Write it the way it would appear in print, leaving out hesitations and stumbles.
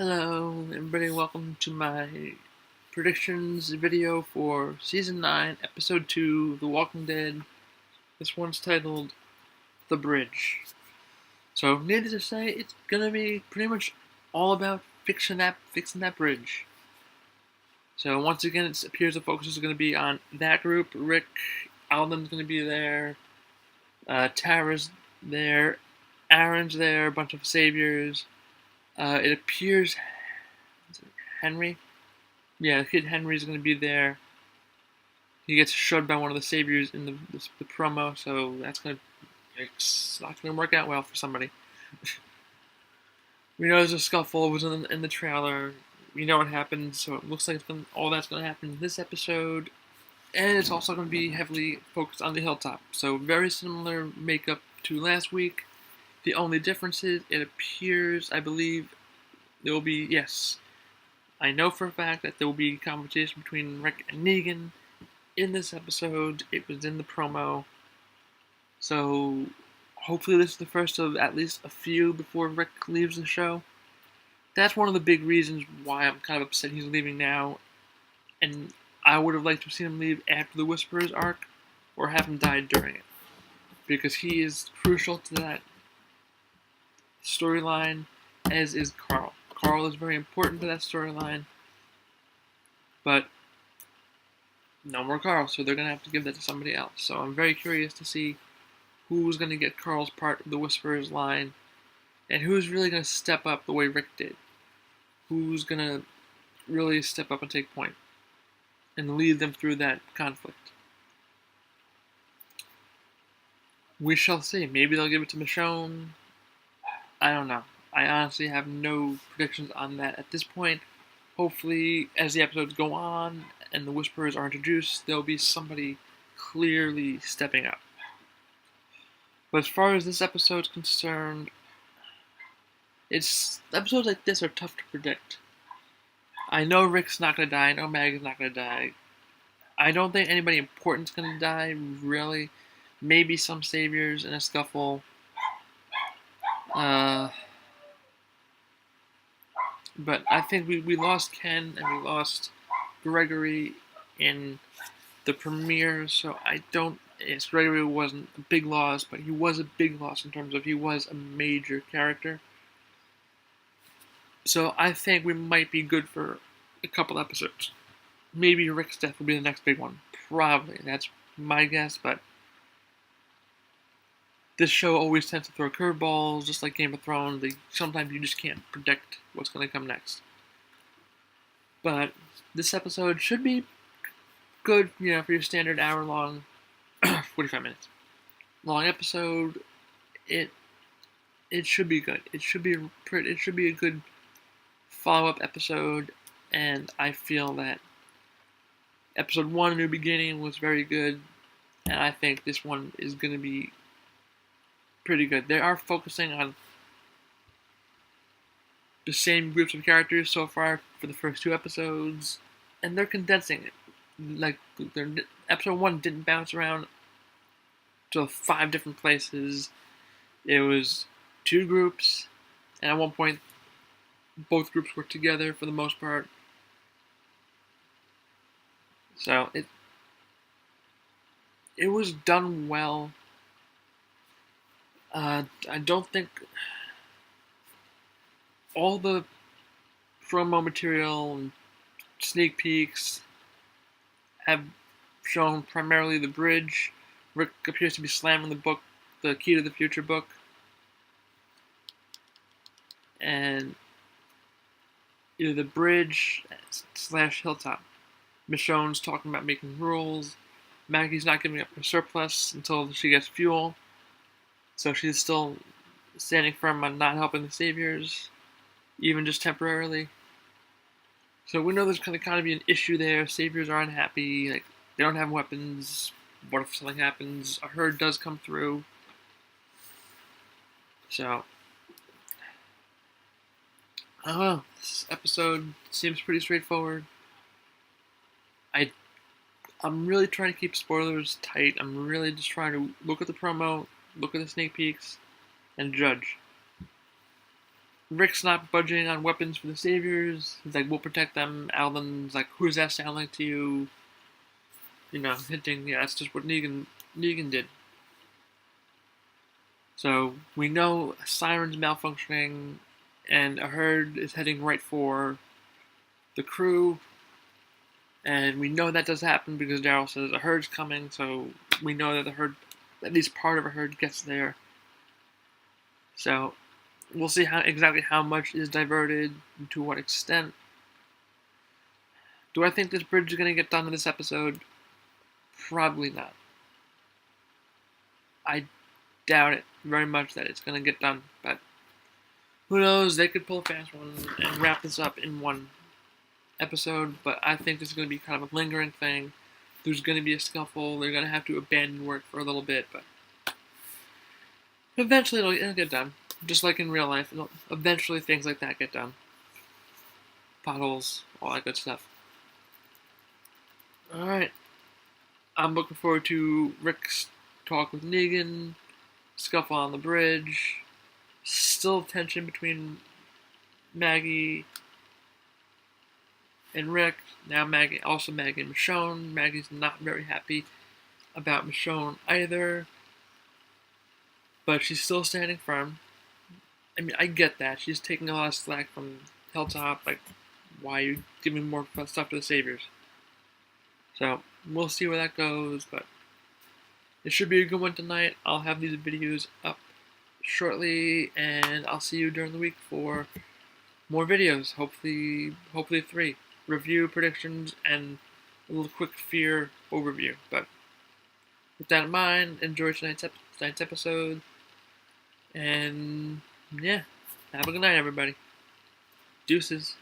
Hello, everybody. Welcome to my predictions video for Season 9, Episode 2, The Walking Dead. This one's titled The Bridge. So, needless to say, it's gonna be pretty much all about fixing that bridge. So, once again, it appears the focus is gonna be on that group. Rick, Alden's gonna be there, Tara's there, Aaron's there, a bunch of saviors. It appears Henry. Yeah, the kid Henry's going to be there. He gets shoved by one of the saviors in the promo, so it's not going to work out well for somebody. We know there's a scuffle. It was in the trailer. We know what happened, so it looks like all that's going to happen in this episode. And it's also going to be heavily focused on the hilltop. So very similar makeup to last week. The only difference is it appears, I believe, there will be, yes, I know for a fact that there will be conversation between Rick and Negan in this episode. It was in the promo. So hopefully this is the first of at least a few before Rick leaves the show. That's one of the big reasons why I'm kind of upset he's leaving now. And I would have liked to have seen him leave after the Whisperers arc or have him die during it. Because he is crucial to that storyline, as is Carl. Carl is very important to that storyline, but no more Carl, so they're going to have to give that to somebody else. So I'm very curious to see who's going to get Carl's part of the Whisperers line, and who's really going to step up the way Rick did. Who's going to really step up and take point, and lead them through that conflict. We shall see. Maybe they'll give it to Michonne. I don't know. I honestly have no predictions on that at this point. Hopefully, as the episodes go on and the Whisperers are introduced, there'll be somebody clearly stepping up. But as far as this episode's concerned, episodes like this are tough to predict. I know Rick's not going to die. I know Maggie's not going to die. I don't think anybody important's going to die, really. Maybe some saviors in a scuffle. But I think we lost Ken and we lost Gregory in the premiere, so I don't. Yes, Gregory wasn't a big loss, but he was a big loss in terms of he was a major character. So I think we might be good for a couple episodes. Maybe Rick's death will be the next big one. Probably. That's my guess, but this show always tends to throw curveballs, just like Game of Thrones. Sometimes you just can't predict what's going to come next. But this episode should be good, for your standard hour-long, 45 minutes long episode. It should be good. It should be a good follow-up episode, and I feel that episode 1, New Beginning, was very good, and I think this one is going to be pretty good. They are focusing on the same groups of characters so far for the first 2 episodes, and they're condensing it. Like, episode 1 didn't bounce around to 5 different places. It was 2 groups, and at one point, both groups were together for the most part. So it was done well. I don't think all the promo material and sneak peeks have shown primarily the bridge. Rick appears to be slamming the Key to the Future book. And either the bridge / hilltop. Michonne's talking about making rules. Maggie's not giving up her surplus until she gets fuel. So she's still standing firm on not helping the saviors, even just temporarily. So we know there's going to be an issue there. Saviors are unhappy. Like, they don't have weapons. What if something happens? A herd does come through. So, I don't know. This episode seems pretty straightforward. I'm really trying to keep spoilers tight. I'm really just trying to look at the promo, look at the sneak peeks, and judge. Rick's not budging on weapons for the Saviors. He's like, we'll protect them. Alan's like, who does that sound like to you? You know, hinting, yeah, that's just what Negan did. So we know a siren's malfunctioning, and a herd is heading right for the crew. And we know that does happen because Daryl says a herd's coming, so we know that the herd, at least part of a herd, gets there. So we'll see exactly how much is diverted and to what extent. Do I think this bridge is going to get done in this episode? Probably not. I doubt it very much that it's going to get done, but who knows? They could pull a fast one and wrap this up in one episode, but I think this is going to be kind of a lingering thing. There's going to be a scuffle. They're going to have to abandon work for a little bit, but eventually it'll get done. Just like in real life, eventually things like that get done. Potholes, all that good stuff. Alright. I'm looking forward to Rick's talk with Negan, scuffle on the bridge, still tension between Maggie and Rick. Now Maggie and Michonne. Maggie's not very happy about Michonne either, but she's still standing firm. I mean, I get that. She's taking a lot of slack from Hilltop. Like, why are you giving more stuff to the Saviors? So, we'll see where that goes, but it should be a good one tonight. I'll have these videos up shortly, and I'll see you during the week for more videos. Hopefully 3. Review, predictions, and a little quick fear overview. But with that in mind, enjoy tonight's episode. And yeah, have a good night, everybody. Deuces.